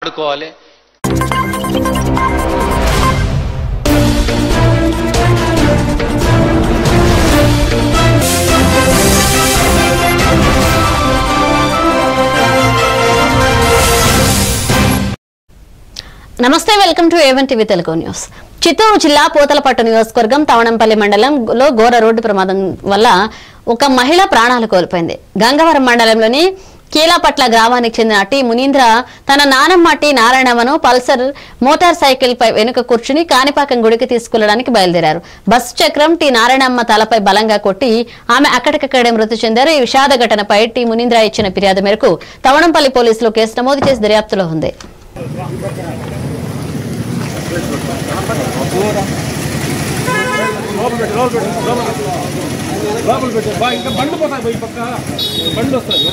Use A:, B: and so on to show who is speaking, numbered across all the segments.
A: వాడుకోవాలి.
B: నమస్తే, welcome to A1 TV Telugu news. Chittoor జిల్లా పూతలపట్టు నియోజకవర్గం తవణంపల్లి మండలంలో ఘోర రోడ్డు ప్రమాదం వల్ల ఒక మహిళ ప్రాణాలు కోల్పోయింది. గంగవరం మండలంలోని కీలాపట్ల గ్రామానికి చెందిన టి మునీంద్ర తన నానమ్మ టి నారాయణమ్మను పల్సర్ మోటార్ సైకిల్ పై వెనుక కూర్చుని కాణిపాకం గుడికి తీసుకెళ్లడానికి బయలుదేరారు. బస్సు చక్రం టి నారాయణమ్మ తలపై బలంగా కొట్టి ఆమె అక్కడికక్కడే మృతి చెందారు. ఈ విషాద ఘటనపై టి మునీంద్ర ఇచ్చిన ఫిర్యాదు మేరకు తవణంపల్లి పోలీసులు కేసు నమోదు చేసి దర్యాప్తులో ఉంది.
C: ఇంకా బండ్లు పోతాయి, ఈ పక్క బండ్లు వస్తాయి.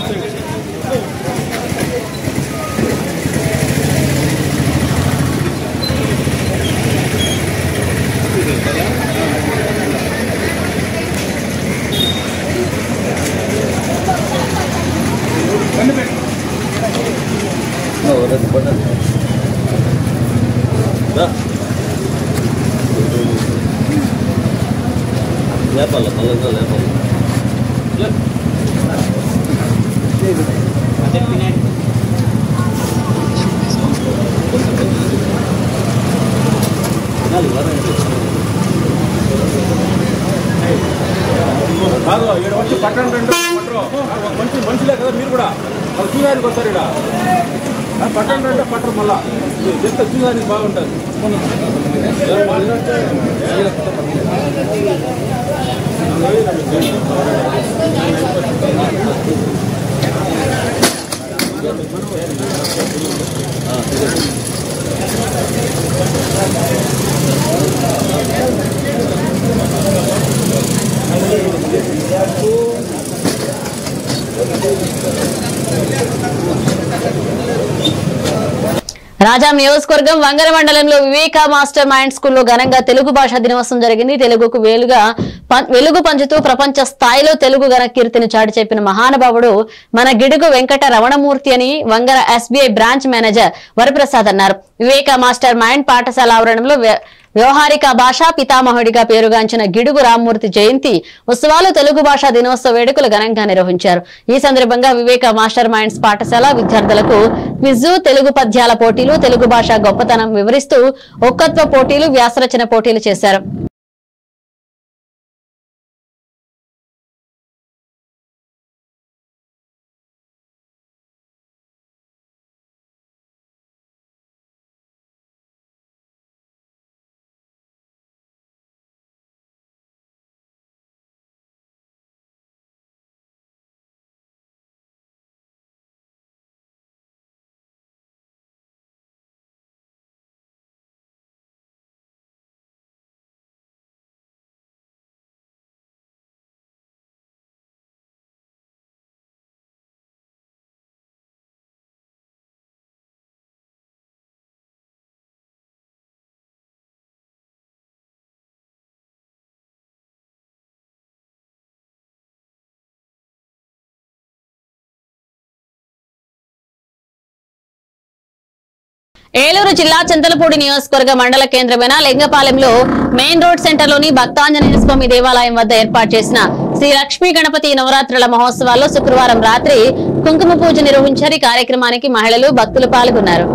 C: బండి పెట్టు లేపాలి, నల్లగా లేపాలి. కాదు, ఇక్కడ వచ్చి పట్టణం రెండు మనుషులే కదా మీరు కూడా, వాళ్ళు చూడడానికి వస్తారు. ఇక్కడ పట్టణం రెండు పట్టణం మళ్ళా ఎంత చూడడానికి బాగుంటుంది.
B: రాజా నియోజకవర్గం వంగర మండలంలో వివేక మాస్టర్ మైండ్ స్కూల్లో ఘనంగా తెలుగు భాషా దినోత్సవం జరిగింది. తెలుగుకు వెలుగు పంచుతూ ప్రపంచ స్థాయిలో తెలుగు ఘన కీర్తిని చాటి చెప్పిన మహానుభావుడు మన గిడుగు వెంకట రమణమూర్తి అని Vangara SBI branch manager Varaprasad అన్నారు. వివేక మాస్టర్ మైండ్ పాఠశాల ఆవరణంలో వ్యవహారిక భాషా పితామహుడిగా పేరుగాంచిన గిడుగు రామ్మూర్తి జయంతి ఉత్సవాలు తెలుగు భాషా దినోత్సవ వేడుకలు ఘనంగా నిర్వహించారు. ఈ సందర్భంగా వివేక మాస్టర్ మైండ్స్ పాఠశాల విద్యార్థులకు క్విజ్, తెలుగు పద్యాల పోటీలు, తెలుగు భాష గొప్పతనం వివరిస్తూ ఒక్కత్వ పోటీలు, వ్యాసరచన పోటీలు చేశారు. ఏలూరు జిల్లా చింతలపూడి నియోజకవర్గ మండల కేంద్రమైన లింగపాలెంలో మెయిన్ రోడ్ సెంటర్లోని భక్తాంజనేయ స్వామి దేవాలయం వద్ద ఏర్పాటు చేసిన శ్రీ లక్ష్మీ గణపతి నవరాత్రుల మహోత్సవాల్లో శుక్రవారం రాత్రి కుంకుమ పూజ నిర్వహించారు. ఈ కార్యక్రమానికి మహిళలు, భక్తులు పాల్గొన్నారు.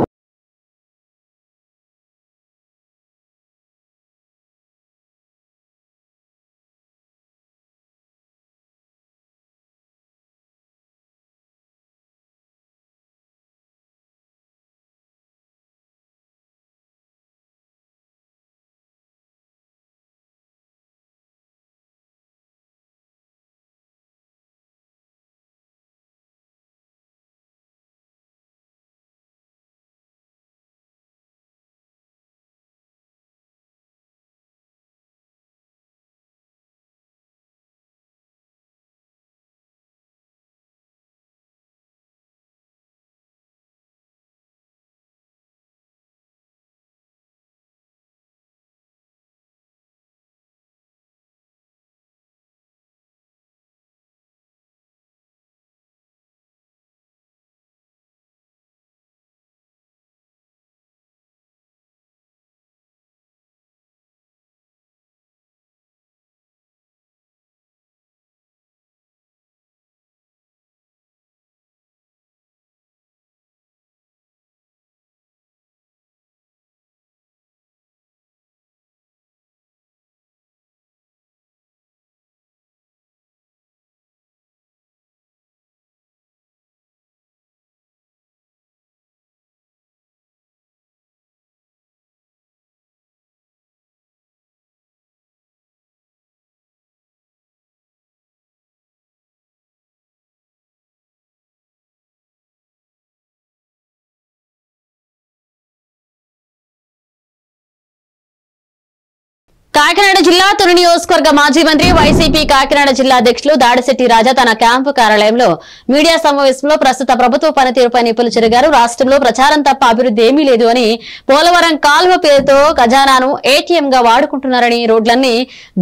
B: కాకినాడ జిల్లా తుని నియోజకవర్గ మాజీ మంత్రి వైసీపీ కాకినాడ జిల్లా అధ్యక్షులు దాడిశెట్టి రాజా తన క్యాంపు కార్యాలయంలో మీడియా సమావేశంలో ప్రస్తుత ప్రభుత్వ పనితీరుపై నిపుణులు చెరిగారు. రాష్ట్రంలో ప్రచారం తప్ప అభివృద్ధి ఏమీ లేదు అని, పోలవరం కాల్వ పేరుతో ఖజానాను ఏటీఎం గా వాడుకుంటున్నారని, రోడ్లన్నీ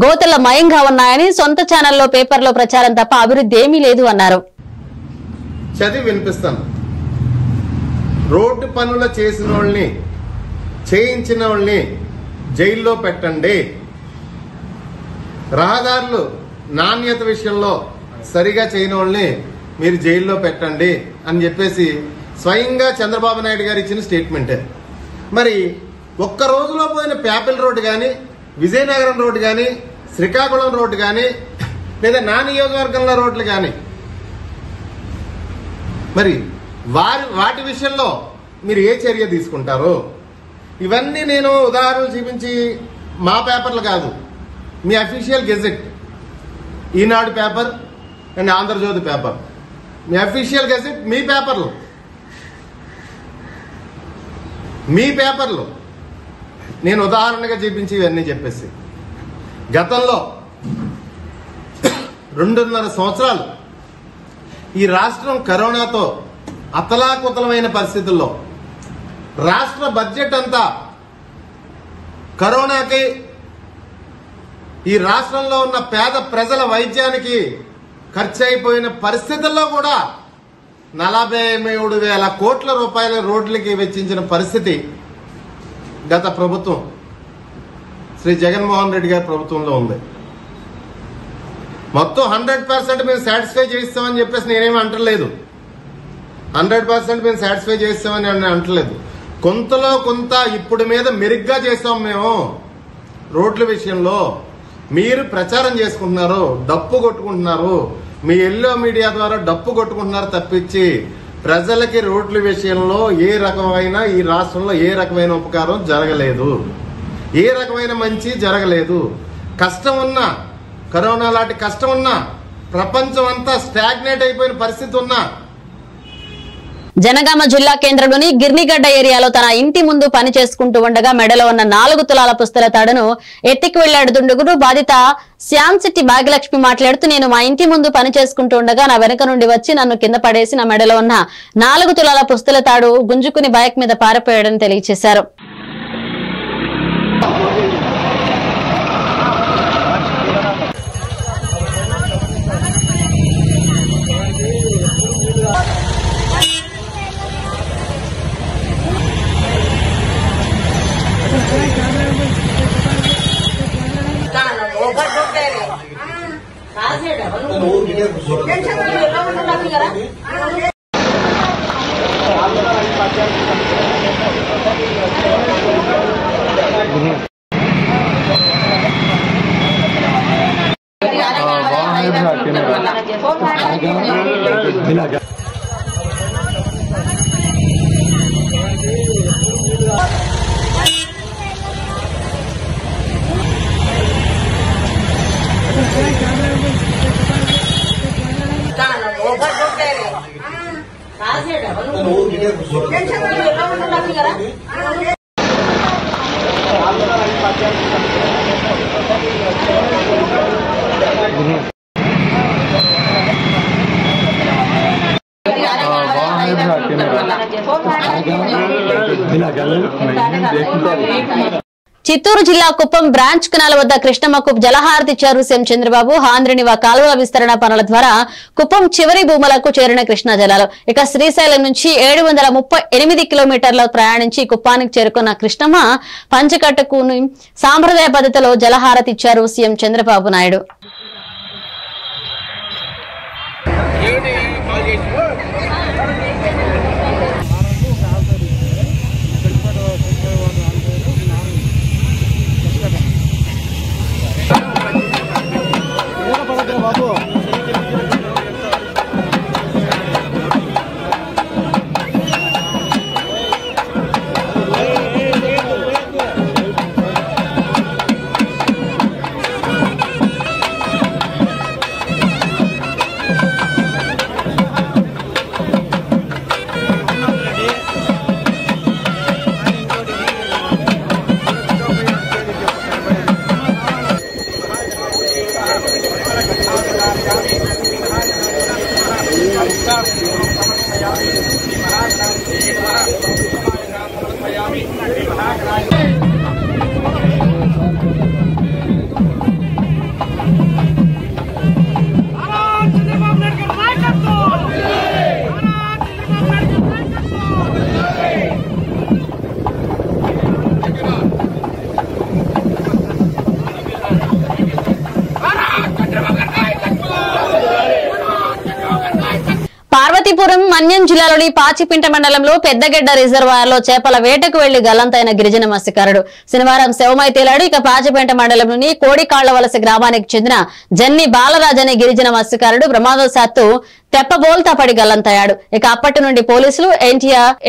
B: గోతుల మయంగా ఉన్నాయని, సొంత ఛానల్లో పేపర్లో ప్రచారం తప్ప అభివృద్ధి ఏమీ లేదు అన్నారు.
A: చదివి వినిపిస్తాను. రోడ్డు పనులు చేసిన వాళ్ళని, చేయించిన వాళ్ళని జైల్లో పెట్టండి, రహదారులు నాణ్యత విషయంలో సరిగా చేయని వాళ్ళని మీరు జైల్లో పెట్టండి అని చెప్పేసి స్వయంగా చంద్రబాబు నాయుడు గారు ఇచ్చిన స్టేట్మెంటే. మరి ఒక్క రోజులో పోయిన ప్యాపిల్ రోడ్డు కానీ, విజయనగరం రోడ్డు కానీ, శ్రీకాకుళం రోడ్డు కానీ, లేదా నా నియోజకవర్గంలో రోడ్లు కానీ, మరి వాటి విషయంలో మీరు ఏ చర్య తీసుకుంటారు? ఇవన్నీ నేను ఉదాహరణలు చూపించి మా పేపర్లు కాదు, మీ official gazette, Eenadu paper and Andhra Jyothi paper, మీ అఫీషియల్ గెజెట్, మీ పేపర్లు నేను ఉదాహరణగా చూపించి ఇవన్నీ చెప్పేసి, గతంలో 2.5 సంవత్సరాలు ఈ రాష్ట్రం కరోనాతో అతలాకుతలమైన పరిస్థితుల్లో రాష్ట్ర బడ్జెట్ అంతా కరోనాకి, ఈ రాష్ట్రంలో ఉన్న పేద ప్రజల వైద్యానికి ఖర్చు అయిపోయిన పరిస్థితుల్లో కూడా 47,000 కోట్ల రూపాయల రోడ్లకి వెచ్చించిన పరిస్థితి గత ప్రభుత్వం, శ్రీ జగన్మోహన్ రెడ్డి గారి ప్రభుత్వంలో ఉంది. మొత్తం 100% మేము సాటిస్ఫై చేస్తామని చెప్పేసి నేనేమి అంటలేదు. 100% మేము సాటిస్ఫై చేస్తామని అంటలేదు. కొంతలో కొంత ఇప్పుడు మీద మెరుగ్గా చేస్తాం మేము. రోడ్ల విషయంలో మీరు ప్రచారం చేసుకుంటున్నారు, డప్పు కొట్టుకుంటున్నారు, మీ ఎల్లో మీడియా ద్వారా డప్పు కొట్టుకుంటున్నారు తప్పించి ప్రజలకి రోడ్ల విషయంలో ఏ రకమైన, ఈ రాష్ట్రంలో ఏ రకమైన ఉపకారం జరగలేదు, ఏ రకమైన మంచి జరగలేదు. కష్టం ఉన్నా, కరోనా లాంటి కష్టం ఉన్నా, ప్రపంచం అంతా స్టాగ్నేట్ అయిపోయిన పరిస్థితి ఉన్నా,
B: జనగామ జిల్లా కేంద్రంలోని గిర్నిగడ్డ ఏరియాలో తన ఇంటి ముందు పని చేసుకుంటూ ఉండగా మెడలో ఉన్న 4 తులాల పుస్తల తాడును ఎత్తికి వెళ్లాడు దుండగుడు. బాధిత శ్యాంశెట్టి భాగ్యలక్ష్మి మాట్లాడుతూ, నేను మా ఇంటి ముందు పని చేసుకుంటూ ఉండగా నా వెనక నుండి వచ్చి నన్ను కింద పడేసి నా మెడలో ఉన్న 4 తులాల పుస్తల తాడు గుంజుకుని బైక్ మీద పారిపోయాడని తెలియజేశారు. చిత్తూరు జిల్లా కుప్పం బ్రాంచ్ కెనాల్ వద్ద కృష్ణమ్మకు జలహారతి ఇచ్చారు సీఎం చంద్రబాబు. ఆంధ్రనివా కాలువల విస్తరణ పనుల ద్వారా కుప్పం చివరి భూములకు చేరిన కృష్ణా జలాలు. ఇక శ్రీశైలం నుంచి 738 కిలోమీటర్ల ప్రయాణించి కుప్పానికి చేరుకున్న కృష్ణమ్మ పంచకట్టుకు సాంప్రదాయ పద్ధతిలో జలహారతి ఇచ్చారు సీఎం చంద్రబాబు నాయుడు. జిల్లాలోని పాచిపింట మండలంలో పెద్దగెడ్డ రిజర్వాయర్ లో చేపల వేటకు వెళ్లి గల్లంతైన గిరిజన మత్స్యకారుడు శనివారం శవమై తేలాడు. ఇక పాచిపింట మండలంలోని కోడికాళ్లవలస గ్రామానికి చెందిన జన్ని బాలరాజ్ అనే గిరిజన మత్స్యకారుడు ప్రమాదవశాత్తు తెప్పబోల్తా పడి గల్లంతయ్యాడు. ఇక అప్పటి నుండి పోలీసులు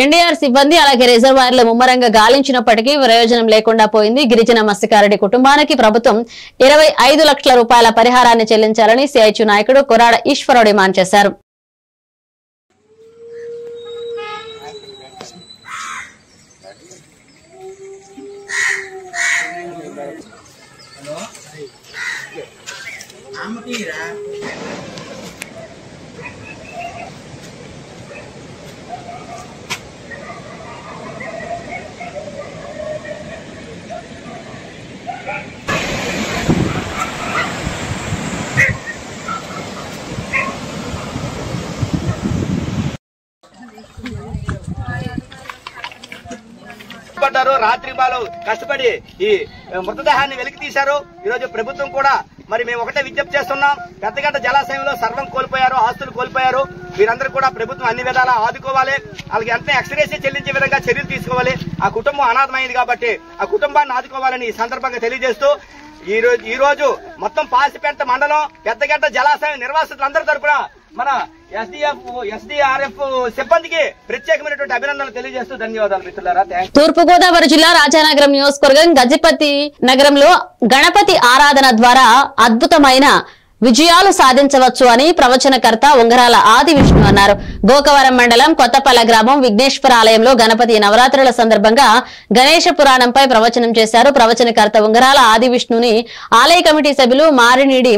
B: ఎన్డీఆర్ సిబ్బంది అలాగే రిజర్వాయర్ లో ముమ్మరంగా గాలించినప్పటికీ ప్రయోజనం లేకుండా పోయింది. గిరిజన మత్స్యకారుడి కుటుంబానికి ప్రభుత్వం 25 లక్షల రూపాయల పరిహారాన్ని చెల్లించాలని సిఐటియు నాయకుడు కొరాడ ఈశ్వరరావు డిమాండ్ చేశారు.
D: రాత్రి బాలు కష్టపడి ఈ మృతదేహాన్ని వెలికి తీశారు. ఈరోజు ప్రభుత్వం కూడా మరి మేము ఒకటే విజ్ఞప్తి చేస్తున్నాం. పెద్దగడ్డ జలాశయంలో సర్వం కోల్పోయారు, ఆస్తులు కోల్పోయారు. వీరందరూ కూడా ప్రభుత్వం అన్ని విధాలా ఆదుకోవాలి. వాళ్ళకి వెంటనే ఎక్స్రేసీ చెల్లించే విధంగా చర్యలు తీసుకోవాలి. ఆ కుటుంబం అనాథమైంది కాబట్టి ఆ కుటుంబాన్ని ఆదుకోవాలని ఈ సందర్భంగా తెలియజేస్తూ ఈ రోజు మొత్తం పాసిపెంట మండలం పెద్దగడ్డ జలాశయం నిర్వాసితులందరి తరపున మన ఎస్డీఆర్ఎఫ్ సిబ్బందికి ప్రత్యేకమైనటువంటి అభినందనలు తెలియజేస్తూ ధన్యవాదాలు మిత్రులారా.
B: తూర్పు గోదావరి జిల్లా రాజానగరం నియోజకవర్గం గజపతి నగరంలో గణపతి ఆరాధన ద్వారా అద్భుతమైన విజయాలు సాధించవచ్చు అని ప్రవచనకర్త ఉంగరాల ఆది విష్ణు అన్నారు. గోకవరం మండలం కొత్తపల్ల గ్రామం విఘ్నేశ్వర ఆలయంలో గణపతి నవరాత్రుల సందర్భంగా గణేష పురాణంపై ప్రవచనం చేశారు. ప్రవచనకర్త ఉంగరాల ఆది విష్ణుని ఆలయ కమిటీ సభ్యులు మారినీడి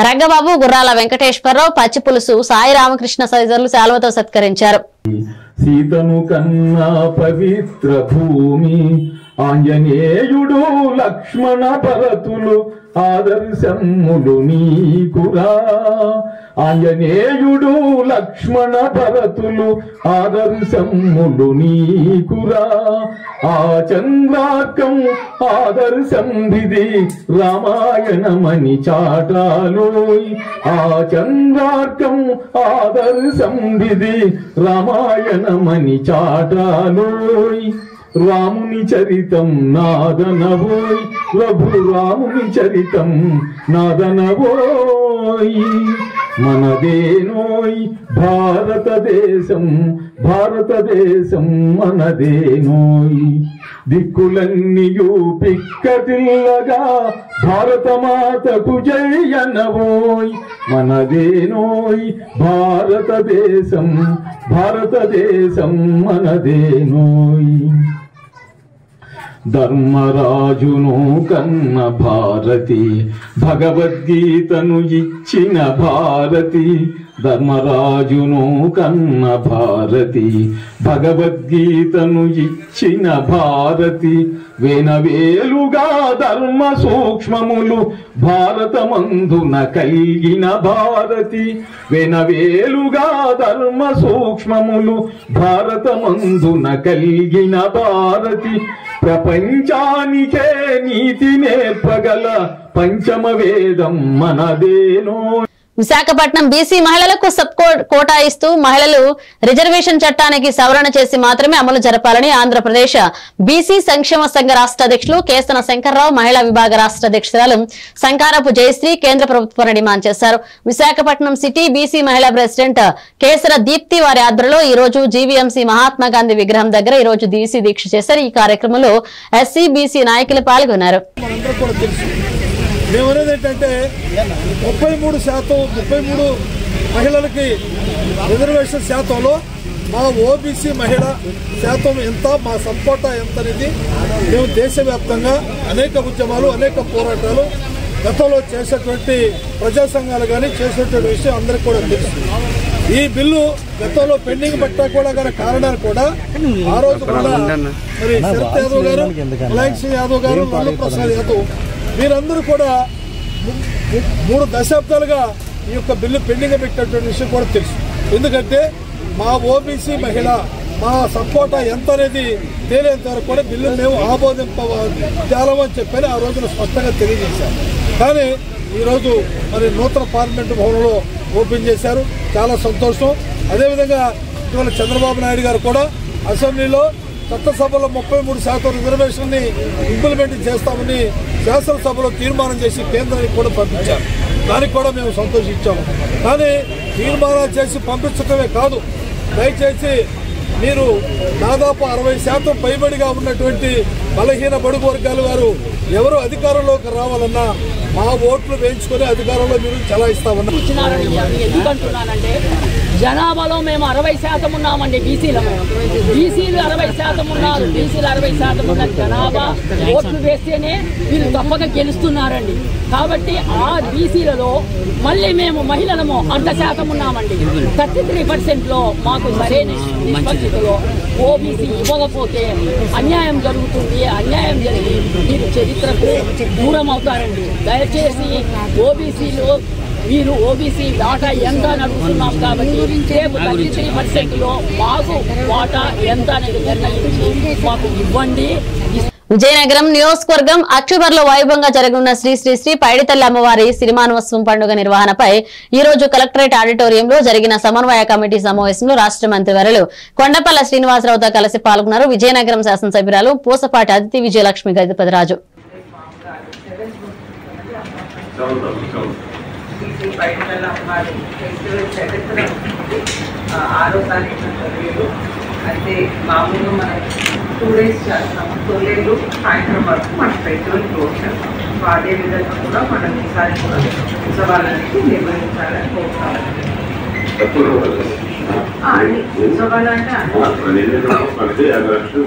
B: రంగబాబు, గుర్రాల వెంకటేశ్వరరావు, పచ్చిపులుసు సాయి రామకృష్ణ తదితరులు శాలువతో సత్కరించారు.
E: సీతను కన్నా పవిత్ర భూమి ఆంజనేయుడు లక్ష్మణ భరతులు ఆదర్శములు నీకురా. ఆంజనేయుడు లక్ష్మణ భరతులు ఆదర్శములు నీకురా. ఆ చంద్రార్కం ఆదర్శం విధి రామాయణమని చాటాలోయ్. ఆ చంద్రార్కం ఆదర్శం విధి రామాయణమని చాటాలోయ్. రాముని చరితం నాదనవోయ్, ప్రభు రాముని చరితం నాదనవోయ్. మనదేనోయ్ భారతదేశం, భారతదేశం మనదేనోయ్. దిక్కులన్నీయు పిక్కటిల్లగా భారతమాతకు జయనవోయ్. మనదేనోయ్ భారతదేశం, భారతదేశం మనదేనోయ్. ధర్మరాజును కన్న భారతి భగవద్గీతను ఇచ్చిన భారతి. ధర్మరాజును కన్న భారతి భగవద్గీతను ఇచ్చిన భారతి. వేనవేలుగా ధర్మ సూక్ష్మములు భారతమందున కలిగిన భారతి. వేనవేలుగా ధర్మ సూక్ష్మములు భారతమందున కలిగిన భారతి. ప్రపంచానికే నీతి నేర్పగల పంచమ వేదం మనదేనో.
B: విశాఖపట్నం బీసీ మహిళలకు సబ్ కోటా ఇస్తూ మహిళలు రిజర్వేషన్ చట్టానికి సవరణ చేసి మాత్రమే అమలు జరపాలని ఆంధ్రప్రదేశ్ బీసీ సంక్షేమ సంఘ రాష్ట్ర అధ్యక్షులు కేసన శంకర్రావు, మహిళా విభాగ రాష్ట్ర అధ్యక్షురాలు సంకారపు జయశ్రీ కేంద్ర ప్రభుత్వాన్ని డిమాండ్ చేశారు. విశాఖపట్నం సిటీ బీసీ మహిళా ప్రెసిడెంట్ కేసర దీప్తి వారి ఆధ్వర్యంలో ఈ రోజు జీవీఎంసీ మహాత్మా గాంధీ విగ్రహం దగ్గర ఈ రోజు దీసీ దీక్ష చేశారు. ఈ కార్యక్రమంలో ఎస్సీ బీసీ నాయకులు పాల్గొన్నారు.
F: మేమనేది ఏంటంటే 33% మహిళలకి రిజర్వేషన్ శాతంలో మా ఓబీసీ మహిళ శాతం ఎంత, మా సపోర్టా ఎంత అనేది మేము దేశవ్యాప్తంగా అనేక ఉద్యమాలు, అనేక పోరాటాలు గతంలో చేసేటువంటి ప్రజా సంఘాలు కానీ చేసేటువంటి విషయం అందరికీ కూడా తెలుసు. ఈ బిల్లు గతంలో పెండింగ్ పట్టా కూడా గల కారణాలు కూడా ఆ రోజు కూడా మరి శరత్ యాదవ్ గారు, ములాయం సింగ్ యాదవ్ గారు, లాలూ ప్రసాద్ యాదవ్ వీరందరూ కూడా 3 దశాబ్దాలుగా ఈ యొక్క బిల్లు పెండింగ్ పెట్టినటువంటి విషయం కూడా తెలుసు. ఎందుకంటే మా ఓబీసీ మహిళ మా సపోర్టా ఎంత అనేది తేలేంత వరకు కూడా బిల్లు మేము ఆమోదించాలని చెప్పని ఆ రోజున స్పష్టంగా తెలియజేశారు. కానీ ఈరోజు మరి నూతన పార్లమెంటు భవనంలో ఓపెన్ చేశారు, చాలా సంతోషం. అదేవిధంగా ఇవాళ చంద్రబాబు నాయుడు గారు కూడా అసెంబ్లీలో చట్టసభలో 33% రిజర్వేషన్ని ఇంప్లిమెంట్ చేస్తామని శాసనసభలో తీర్మానం చేసి కేంద్రానికి కూడా పంపించారు. దానికి కూడా మేము సంతోషించాము. కానీ తీర్మానాలు చేసి పంపించడమే కాదు, దయచేసి మీరు దాదాపు 60% పైబడిగా ఉన్నటువంటి బలహీన బడుగు వర్గాల వారు ఎవరు అధికారంలోకి రావాలన్నా మా ఓట్లు వేయించుకొని అధికారంలో మీరు చలాయిస్తామన్నారు.
G: ఎందుకంటున్నానంటే జనాభాలో మేము 60% ఉన్నామండి. బీసీలు 60% ఉన్నారు. బీసీలు 60% ఉన్న జనాభా ఓట్లు వేస్తేనే వీళ్ళు తప్పక గెలుస్తున్నారండి. కాబట్టి ఆ బీసీలలో మళ్ళీ మేము మహిళలము 100% ఉన్నామండి. 33%లో మాకు సరైన నిష్పత్తిలో ఓబీసీ ఇవ్వకపోతే అన్యాయం జరుగుతుంది. అన్యాయం జరిగి మీరు చరిత్రకు దూరం అవుతారండి. దయచేసి ఓబీసీలు మీరు ఓబీసీ వాటా ఎంత అని అడుగుతున్నాం కాబట్టి రేపు 33%లో మాకు వాటా ఎంత అనేది నిర్ణయించి మాకు ఇవ్వండి.
B: విజయనగరం నియోజకవర్గం అక్టోబర్లో వైభవంగా జరగనున్న శ్రీ శ్రీ శ్రీ పైడితల్లి అమ్మవారి సిరిమానోత్సవం పండుగ నిర్వహణపై ఈ రోజు కలెక్టరేట్ ఆడిటోరియంలో జరిగిన సమన్వయ కమిటీ సమావేశంలో రాష్ట్ర మంత్రివర్యులు కొండపల్ల శ్రీనివాసరావుతో కలిసి పాల్గొన్నారు. విజయనగరం శాసనసభ్యురాలు పూసపాటి అదితి విజయలక్ష్మి గజపతిరాజు.
H: అయితే మామూలుగా మనం 2 days చేస్తాము. తొలేళ్ళు సాయంత్రం వరకు మన ఫెస్టివల్ క్లోజ్ చేస్తాం. సో అదేవిధంగా కూడా మనం ఈసారి కూడా ఉత్సవాలనేది నిర్వహించాలని కోరుతాము. ఉత్సవాలు అంటే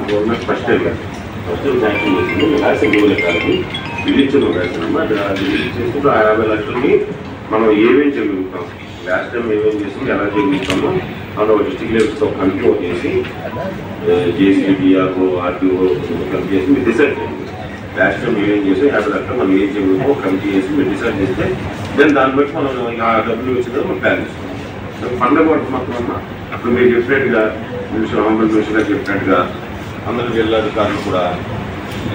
C: గవర్నమెంట్ ఫస్ట్ శాంక్షన్ చేసింది. రాసిన గోలే కాదు విధించిన రాసినమ్మా. చేసుకుంటూ 50 లక్షలకి మనం ఏమేమి చేయగలుగుతాం, లాస్ట్ టైం ఏమేమి చేసింది, ఎలా చేయగలుగుతామో మనం డిస్ట్రిక్ట్ లెవెల్స్తో కమిటీ చేసి జేసీబీ ఆర్టీఓ కమిటీ చేసి మీరు డిసైడ్ చేయండి. లాస్ట్ టైం ఏమేం చేసి 50 లక్షలు మనం ఏం చేయగలుగుతామో కమిటీ చేసి మీరు డిసైడ్ చేస్తే దెన్ దాన్ని బట్టి మనం ఆ డబ్బులు వచ్చిన మనం ప్లాన్ చేస్తాం. పండుగ పడుతుంది మాత్రం అప్పుడు మీరు చెప్పినట్టుగా మినిస్టర్ చెప్పినట్టుగా అందరూ జిల్లా అధికారులు కూడా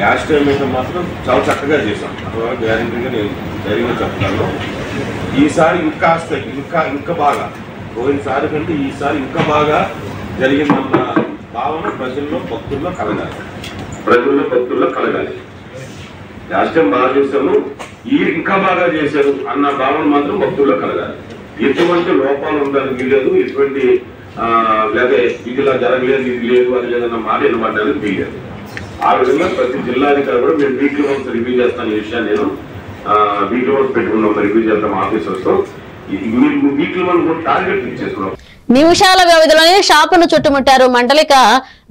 C: లాస్ట్ టైం అయితే మాత్రం చాలా చక్కగా చేశాం. గ్యారెంటీగా నేను ధైర్యంగా చెప్తాను. ఈసారి ఇంకా బాగా పోయినసారి కంటే ఈసారి ఇంకా బాగా జరిగిందన్న భావన ప్రజల్లో భక్తుల్లో కలగాలి. లాస్ట్ టైం బాగా చేశాము, ఇంకా బాగా చేశారు అన్న భావన మాత్రం భక్తుల్లో కలగాలి. ఎటువంటి లోపాలు ఉండడానికి వీలేదు, ఎటువంటి లేదా ఇది ఇలా జరగలేదు, ఇది లేదు, అది లేదన్న మాట వినబడ్డానికి వీలేదు. ఆ విధంగా ప్రతి జిల్లాధికారి కూడా మేము వీక్లీ వన్స్ రివ్యూ చేస్తాను. ఈ విషయాన్ని నేను వీక్లీ వన్స్ పెట్టుకున్నాం, రివ్యూ చేస్తాం ఆఫీసర్స్తో. వీక్లీ వన్స్ కూడా టార్గెట్ ఇచ్చేస్తున్నాం.
B: నిమిషాల వ్యవధిలోనే షాపును చుట్టుముట్టారు. మండలిక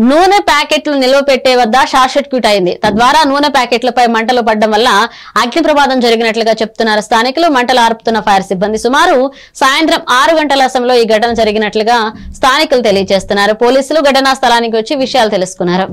B: నూనె ప్యాకెట్లు నిల్వ పెట్టే వద్ద షార్ట్ సర్క్యూట్ అయింది. తద్వారా నూనె ప్యాకెట్లపై మంటలు పడడం వల్ల అగ్ని ప్రమాదం జరిగినట్లుగా చెప్తున్నారు స్థానికులు. మంటలు ఆర్పుతున్న ఫైర్ సిబ్బంది సుమారు సాయంత్రం 6 గంటల సమయంలో ఈ ఘటన జరిగినట్లుగా స్థానికులు తెలియజేస్తున్నారు. పోలీసులు ఘటనా స్థలానికి వచ్చి విషయాలు తెలుసుకున్నారు.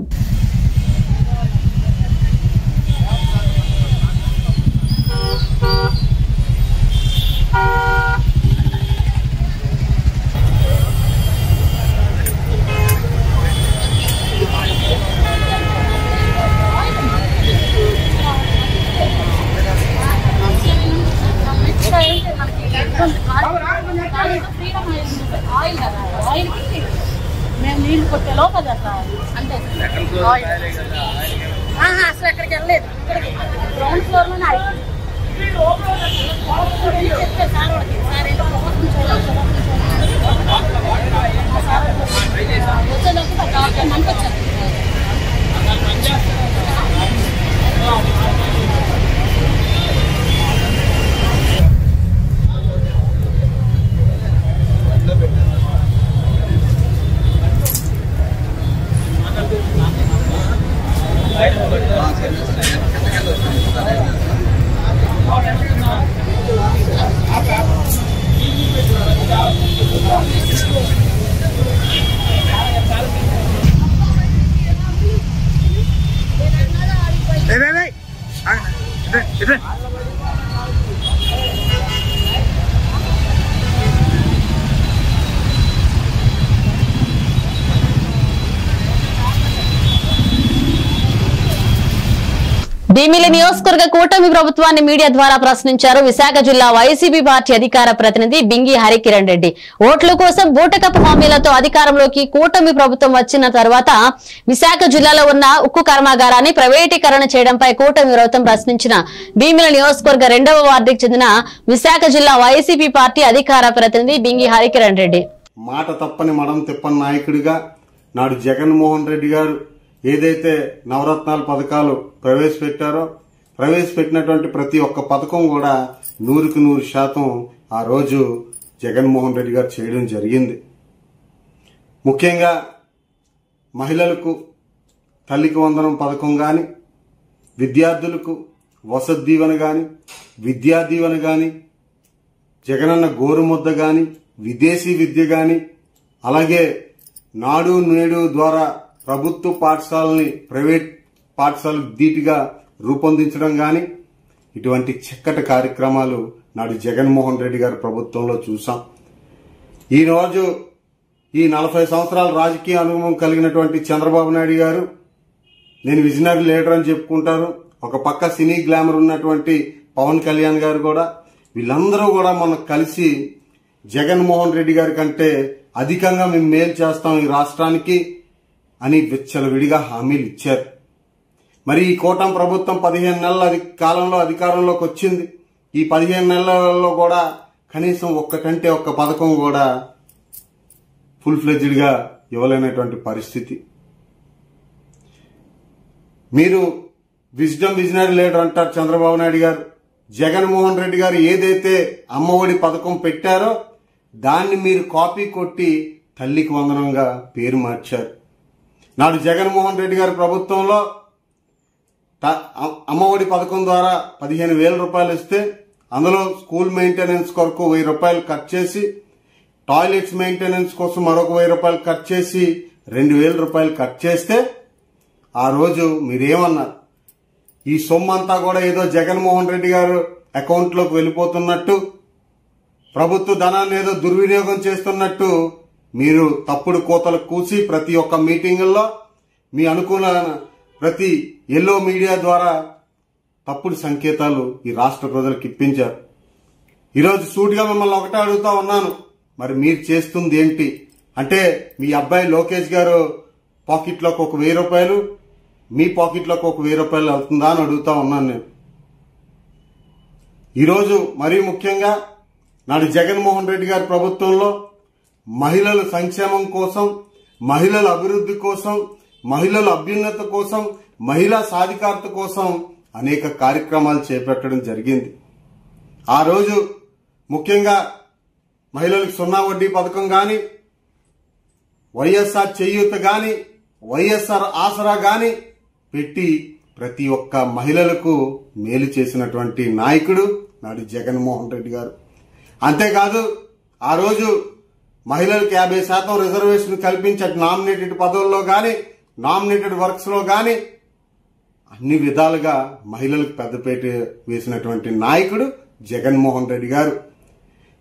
I: మేము నీళ్లు కొట్టే లోపల అంటే అసలు ఎక్కడికి వెళ్ళలేదు. గ్రౌండ్ ఫ్లోర్ లోనే చెప్తే సార్ వాడికి సార్ వచ్చేలోపు మనకు వచ్చారు.
B: భీమిలి నియోజకవర్గ కూటమి ప్రభుత్వాన్ని మీడియా ద్వారా ప్రశ్నించారు విశాఖ జిల్లా వైసీపీ పార్టీ అధికార ప్రతినిధి బింగి హరికిరణ్ రెడ్డి. ఓట్ల కోసం బూటకపు హామీలతో అధికారంలోకి కూటమి ప్రభుత్వం వచ్చిన తర్వాత విశాఖ జిల్లాలో ఉన్న ఉక్కు కర్మాగారాన్ని ప్రైవేటీకరణ చేయడంపై కూటమి ప్రభుత్వం ప్రశ్నించిన భీమిలి నియోజకవర్గ 2వ వార్డుకి చెందిన విశాఖ జిల్లా వైసీపీ పార్టీ అధికార ప్రతినిధి బింగి హరికిరణ్ రెడ్డి.
J: మాట తప్పని మడం తిప్పని నాయకుడిగా నాడు జగన్మోహన్ రెడ్డి గారు ఏదైతే నవరత్నాల పథకాలు ప్రవేశపెట్టినటువంటి ప్రతి ఒక్క పథకం కూడా 100% ఆ రోజు జగన్మోహన్ రెడ్డి గారు చేయడం జరిగింది. ముఖ్యంగా మహిళలకు తల్లికి వందనం పథకం గాని, విద్యార్థులకు వసతి దీవెన గాని, విద్యా దీవెన గాని, జగనన్న గోరుముద్ద గాని, విదేశీ విద్య గాని, అలాగే నాడు నేడు ద్వారా ప్రభుత్వ పాఠశాలని ప్రైవేట్ పాఠశాలకు ధీటుగా రూపొందించడం గాని, ఇటువంటి చక్కటి కార్యక్రమాలు నాడు జగన్మోహన్ రెడ్డి గారి ప్రభుత్వంలో చూసాం. ఈ రోజు ఈ 40 సంవత్సరాల రాజకీయ అనుభవం కలిగినటువంటి చంద్రబాబు నాయుడు గారు నేను విజనరీ లీడర్ అని చెప్పుకుంటారు. ఒక పక్క సినీ గ్లామర్ ఉన్నటువంటి పవన్ కళ్యాణ్ గారు కూడా, వీళ్ళందరూ కూడా మనకు కలిసి జగన్మోహన్ రెడ్డి గారి కంటే అధికంగా మేము మేలు చేస్తాం ఈ రాష్ట్రానికి అని విచ్చలవిడిగా హామీలు ఇచ్చారు. మరి ఈ కూటమి ప్రభుత్వం 15 నెలల కాలంలో అధికారంలోకి వచ్చింది. ఈ 15 నెలలలో కూడా కనీసం ఒక్కటంటే ఒక్క పథకం కూడా ఫుల్ ఫ్లెడ్జ్డ్ గా ఇవ్వలేనటువంటి పరిస్థితి. మీరు విజనరీ లీడర్ అంటారు చంద్రబాబు నాయుడు గారు. జగన్మోహన్ రెడ్డి గారు ఏదైతే అమ్మఒడి పథకం పెట్టారో దాన్ని మీరు కాపీ కొట్టి తల్లికి వందనంగా పేరు మార్చారు. నాడు జగన్మోహన్ రెడ్డి గారి ప్రభుత్వంలో అమ్మఒడి పథకం ద్వారా 15,000 రూపాయలు ఇస్తే అందులో స్కూల్ మెయింటెనెన్స్ కొరకు 1000 రూపాయలు కట్ చేసి, టాయిలెట్స్ మెయింటెనెన్స్ కోసం మరొక 1000 రూపాయలు కట్ చేసి 2,000 రూపాయలు కట్ చేస్తే ఆ రోజు మీరేమన్నారు? ఈ సొమ్ము అంతా కూడా ఏదో జగన్మోహన్ రెడ్డి గారు అకౌంట్ లోకి వెళ్ళిపోతున్నట్టు, ప్రభుత్వ ధనాన్ని ఏదో దుర్వినియోగం చేస్తున్నట్టు మీరు తప్పుడు కోతలు కూసి ప్రతి ఒక్క మీటింగుల్లో మీ అనుకూల ప్రతి ఎల్లో మీడియా ద్వారా తప్పుడు సంకేతాలు ఈ రాష్ట్ర ప్రజలకు ఇప్పించారు. ఈరోజు సూటిగా మిమ్మల్ని ఒకటే అడుగుతా ఉన్నాను, మరి మీరు చేస్తుంది ఏంటి అంటే మీ అబ్బాయి లోకేష్ గారు పాకెట్లోకి ఒక 1000 రూపాయలు, మీ పాకెట్లోకి ఒక 1000 రూపాయలు అవుతుందా అని అడుగుతా ఉన్నాను నేను. ఈరోజు మరీ ముఖ్యంగా నాడు జగన్మోహన్ రెడ్డి గారి ప్రభుత్వంలో మహిళల సంక్షేమం కోసం, మహిళల అభివృద్ధి కోసం, మహిళల అభ్యున్నత కోసం, మహిళా సాధికారత కోసం అనేక కార్యక్రమాలు చేపట్టడం జరిగింది. ఆ రోజు ముఖ్యంగా మహిళలకు 0 వడ్డీ పథకం గాని, వైఎస్ఆర్ చేయూత గాని, వైఎస్ఆర్ ఆసరా గాని పెట్టి ప్రతి ఒక్క మహిళలకు మేలు చేసినటువంటి నాయకుడు నాడు జగన్మోహన్ రెడ్డి గారు. అంతేకాదు ఆ రోజు మహిళలకు 50% రిజర్వేషన్ కల్పించే నామినేటెడ్ పదవుల్లో గాని, నామినేటెడ్ వర్క్స్ లో గాని అన్ని విధాలుగా మహిళలకు పెద్దపీట వేసినటువంటి నాయకుడు జగన్మోహన్ రెడ్డి గారు.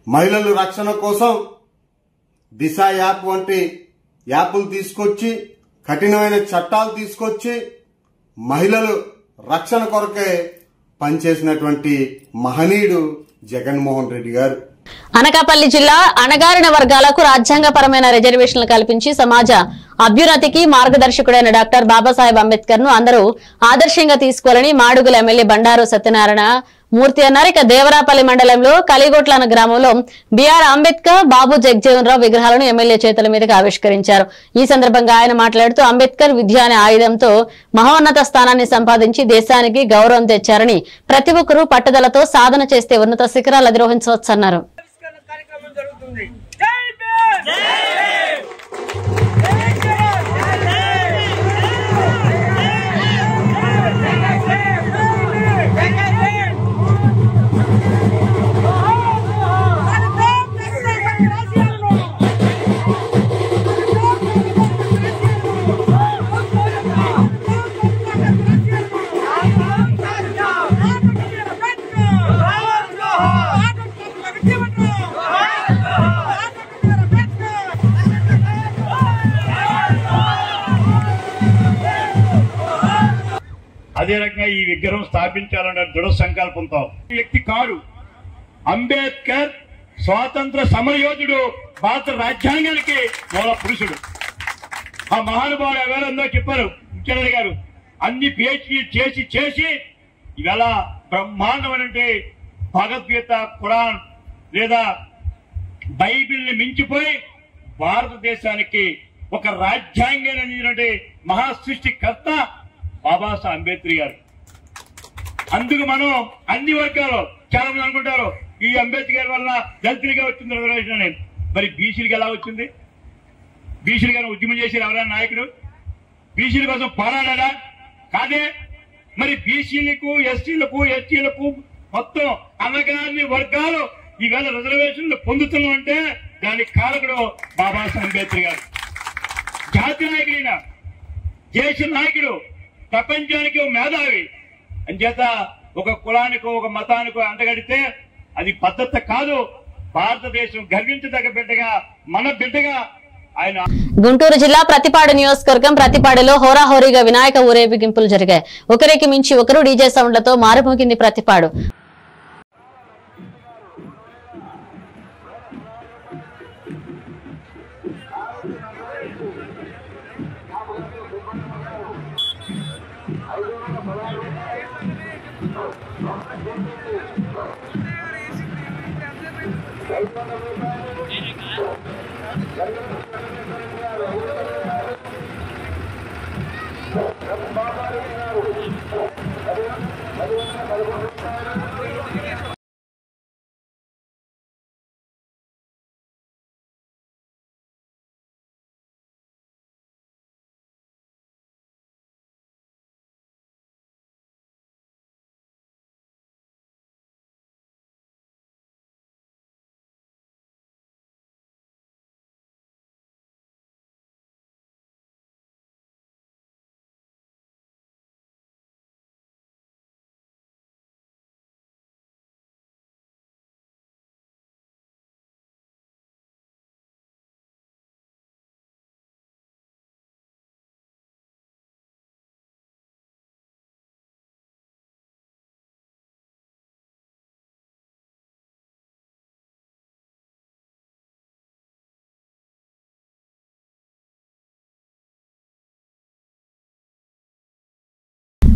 J: మహిళల రక్షణ కోసం దిశ యాప్ వంటి యాప్లు తీసుకొచ్చి, కఠినమైన చట్టాలు తీసుకొచ్చి మహిళలు రక్షణ కొరకే పనిచేసినటువంటి మహనీయుడు జగన్మోహన్ రెడ్డి గారు.
B: అనకాపల్లి జిల్లా అణగారిన వర్గాలకు రాజ్యాంగపరమైన రిజర్వేషన్లు కల్పించి సమాజ అభ్యున్నతికి మార్గదర్శకుడైన డాక్టర్ బాబాసాహెబ్ అంబేద్కర్ ను అందరూ ఆదర్శంగా తీసుకోవాలని మాడుగుల ఎమ్మెల్యే బండారు సత్యనారాయణ మూర్తి అన్నారు. ఇక దేవరాపల్లి మండలంలో కలిగోట్ల అన్న గ్రామంలో బిఆర్ అంబేద్కర్, బాబు జగజీవన్ రావు విగ్రహాలను ఎమ్మెల్యే చేతుల మీదుగా ఆవిష్కరించారు. ఈ సందర్భంగా ఆయన మాట్లాడుతూ అంబేద్కర్ విద్య అనే ఆయుధంతో మహోన్నత స్థానాన్ని సంపాదించి దేశానికి గౌరవం తెచ్చారని, ప్రతి ఒక్కరూ పట్టుదలతో సాధన చేస్తే ఉన్నత శిఖరాలు అధిరోహించవచ్చన్నారు.
K: అదే రకంగా ఈ విగ్రహం స్థాపించాలన్న దృఢ సంకల్పంతో వ్యక్తి కాడు. అంబేద్కర్ స్వాతంత్ర సమరయోధుడు, భారత రాజ్యాంగానికి మూల పురుషుడు. ఆ మహానుభావుడు ఎవరందో చెప్పారు ముఖ్యమంత్రి గారు. అన్ని పిహెచ్డీ చేసి ఇవాళ బ్రహ్మాండమైనటువంటి భగవద్గీత, ఖురాన్ లేదా బైబిల్ని మించిపోయి భారతదేశానికి ఒక రాజ్యాంగాన్ని అందించినటువంటి మహాసృష్టికర్త బాబాసాహెబ్ అంబేద్కర్ గారు. అందుకు మనం అన్ని వర్గాలు చాలా మంది అనుకుంటారు ఈ అంబేద్కర్ వల్ల దళితులుగా వచ్చింది రిజర్వేషన్ అని. మరి బీసీలకు ఎలా వచ్చింది? బీసీలు గారు ఉద్యమం చేశారు ఎవరైనా నాయకుడు? బీసీల కోసం పోరాడా? కాదే. మరి బీసీలకు, ఎస్సీలకు, ఎస్టీలకు మొత్తం అన్నగారిని వర్గాలు ఈవేళ రిజర్వేషన్లు పొందుతున్నామంటే దానికి కారకుడు బాబాసాహెబ్ అంబేద్కర్ గారు. జాతి నాయకుడైన, దేశ నాయకుడు, ప్రపంచానికి మేధావి. అంచేత ఒక కులానికో ఒక మతానికో అంటగడితే అది పద్ధతి కాదు. భారతదేశం గర్వించదగ్గ బిడ్డగా, మన బిడ్డగా ఆయన.
B: గుంటూరు జిల్లా ప్రతిపాడు నియోజకవర్గం ప్రతిపాడులో హోరాహోరీగా వినాయక ఊరేగింపులు జరిగాయి. ఒకరికి మించి ఒకరు డీజే సౌండ్లతో మారుమోగింది ప్రతిపాడు.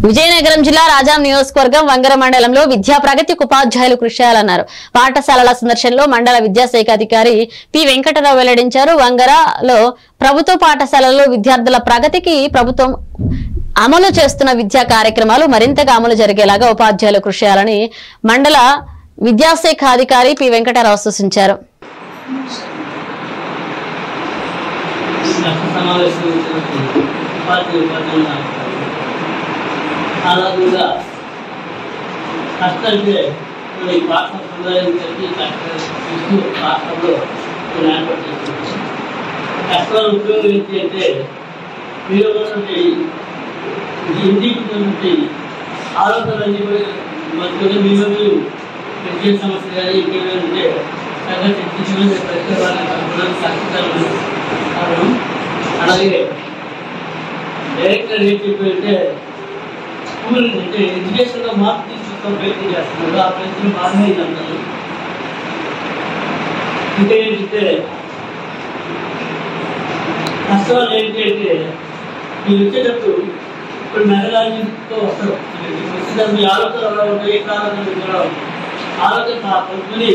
B: విజయనగరం జిల్లా రాజాం నియోజకవర్గం వంగర మండలంలో విద్యా ప్రగతికి ఉపాధ్యాయులు కృషి చేయాలన్నారు. పాఠశాలల సందర్శనలో మండల విద్యాశాఖ అధికారి పి వెంకటరావు వెల్లడించారు. వంగరలో ప్రభుత్వ పాఠశాలల్లో విద్యార్థుల ప్రగతికి ప్రభుత్వం అమలు చేస్తున్న విద్యా కార్యక్రమాలు మరింతగా అమలు జరిగేలాగా ఉపాధ్యాయులు కృషి చేయాలని మండల విద్యాశాఖ అధికారి పి వెంకటరావు సూచించారు.
L: అలాగా కష్టానికి పాఠశాల సముదాయానికి కష్టం పాఠశాలలో ఏర్పాటు చేస్తుంది. కష్టాలు ఉపయోగం ఏంటి అంటే వీళ్ళటువంటి ఇంటికి ఆలోచనలన్నీ మంచిగా మీరు పెన్షన్ సమస్య కానీ ఇంకేమంటే చక్కగా చర్చించుకుని పరిష్కారాన్ని కష్టం. అలాగే డైరెక్టర్ ఏం చెప్పారంటే స్కూల్ అంటే ఎడ్యుకేషన్లో మార్పు తీసుకొస్తాం ప్రయత్నం చేస్తున్నారు. ఆ ప్రయత్నం బాగానే అంటారు. ఇంకా ఏంటంటే కష్టాలు ఏంటి అంటే మీరు వచ్చేటప్పుడు ఇప్పుడు మెదలాజితో వస్తారు. వచ్చేటప్పుడు మీ ఆలోచన ఎలా ఉంటాయి, ఏ కారణం ఆలోచన పట్టుకుని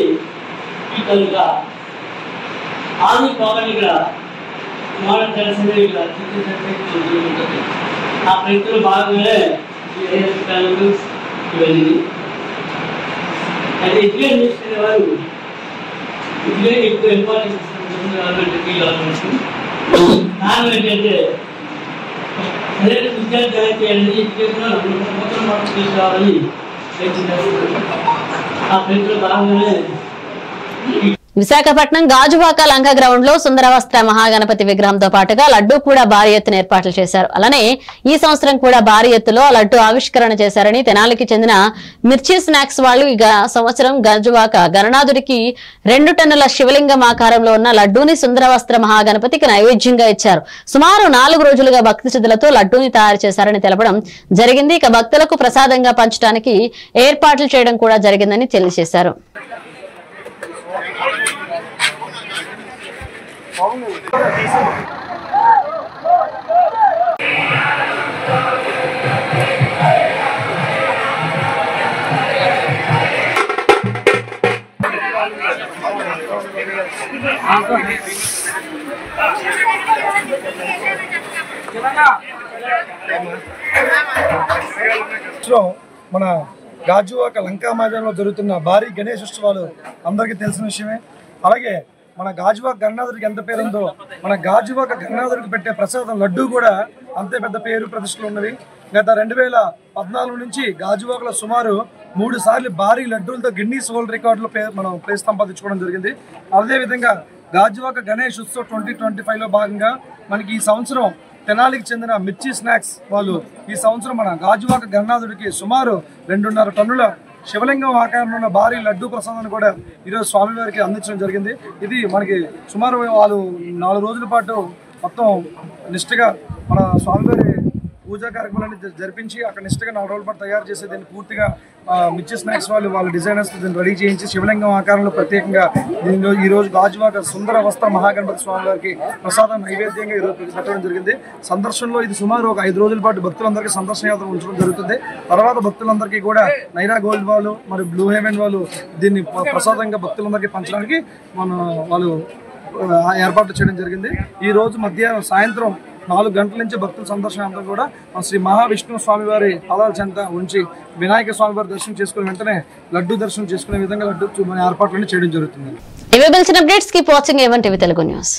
L: కనుక ఆది భావన ఇక్కడ మోడల్ తెలిసిందే ఇక్కడ ఉంటుంది. ఆ ప్రయత్నంలో భాగంగానే ఇవన్నీ అయితే ఎడ్యుకేషన్ చేసిన వారు ఇదే ఎక్కువ ఇంపార్టెన్స్ ఇస్తుంది. కారణం ఏంటంటే సరైన విద్యార్థి తయారు చేయాలని ఎడ్యుకేషన్ నూతన మార్పు తీసుకోవాలని ప్రయత్నం చేస్తున్నారు. ఆ ప్రయత్నంలో భాగంగానే
B: విశాఖపట్నం గాజువాక లంక గ్రౌండ్ లో సుందరవస్త్ర మహాగణపతి విగ్రహంతో పాటుగా లడ్డూ కూడా భారీ ఎత్తున ఏర్పాట్లు చేశారు. అలానే ఈ సంవత్సరం కూడా భారీ ఎత్తులో లడ్డూ ఆవిష్కరణ చేశారని తెనాలికి చెందిన మిర్చి స్నాక్స్ వాళ్ళు ఈ సంవత్సరం గాజువాక గణనాథుడికి 2 టన్నుల శివలింగం ఆకారంలో ఉన్న లడ్డూని సుందరవస్త్ర మహాగణపతికి నైవేద్యంగా ఇచ్చారు. సుమారు 4 రోజులుగా భక్తి శ్రద్ధలతో లడ్డూని తయారు చేశారని తెలపడం జరిగింది. ఇక భక్తులకు ప్రసాదంగా పంచడానికి ఏర్పాట్లు చేయడం కూడా జరిగిందని తెలియజేశారు.
F: మన గాజువాక లంకా మైదానంలో జరుగుతున్న భారీ గణేష్ ఉత్సవాలు అందరికీ తెలిసిన విషయమే. అలాగే మన గాజువాక గణనాథుడికి ఎంత పేరు ఉందో మన గాజువాక గణనాథుడికి పెట్టే ప్రసాదం లడ్డూ కూడా అంతే పెద్ద పేరు ప్రతిష్టలు ఉన్నవి. గత 2014 నుంచి గాజువాకలో సుమారు 3 సార్లు భారీ లడ్డూలతో గిన్నీస్ వరల్డ్ రికార్డులో మనం ప్లేస్ సంపాదించుకోవడం జరిగింది. అదేవిధంగా గాజువాక గణేష్ ఉత్సవ్ 2025లో భాగంగా మనకి ఈ సంవత్సరం తెనాలికి చెందిన మిర్చి స్నాక్స్ వాళ్ళు ఈ సంవత్సరం మన గాజువాక గణనాథుడికి సుమారు 2.5 టన్నుల శివలింగం ఆకారంలో ఉన్న భారీ లడ్డూ ప్రసాదాన్ని కూడా ఈరోజు స్వామివారికి అందించడం జరిగింది. ఇది మనకి సుమారు వాళ్ళు 4 రోజుల పాటు మొత్తం నిష్ఠగా మన స్వామివారి పూజా కార్యక్రమాలన్నీ జరిపించి అక్కడ నిష్ఠగా 4 రోజుల పాటు తయారు చేసి దీన్ని పూర్తిగా మిర్చి స్నాక్స్ వాళ్ళ డిజైనర్స్ దీన్ని రెడీ చేయించి శివలింగం ఆకారంలో ప్రత్యేకంగా దీనిలో ఈరోజు గాజువాక సుందర వస్త్ర మహాగణపతి స్వామి వారికి ప్రసాదం నైవేద్యంగా ఈరోజు పెట్టడం జరిగింది. సందర్శనలో ఇది సుమారు ఒక 5 రోజుల పాటు భక్తులందరికీ సందర్శన యాత్ర ఉంచడం జరుగుతుంది. తర్వాత భక్తులందరికీ కూడా నైరా గోల్డ్ వాళ్ళు మరియు బ్లూ హెవెన్ వాళ్ళు దీన్ని ప్రసాదంగా భక్తులందరికీ పంచడానికి వాళ్ళు ఏర్పాటు చేయడం జరిగింది. ఈ రోజు మధ్యాహ్నం సాయంత్రం 4 గంటల నుంచి భక్తుల సందర్శన కూడా శ్రీ మహావిష్ణు స్వామివారి పాదాల చెంత ఉంచి వినాయక స్వామివారి దర్శనం చేసుకునే వెంటనే లడ్డూ దర్శనం చేసుకునే విధంగా లడ్డూ ఏర్పాట్లన్నీ చేయడం జరుగుతుంది.
B: Updates keep watching A1 TV Telugu news.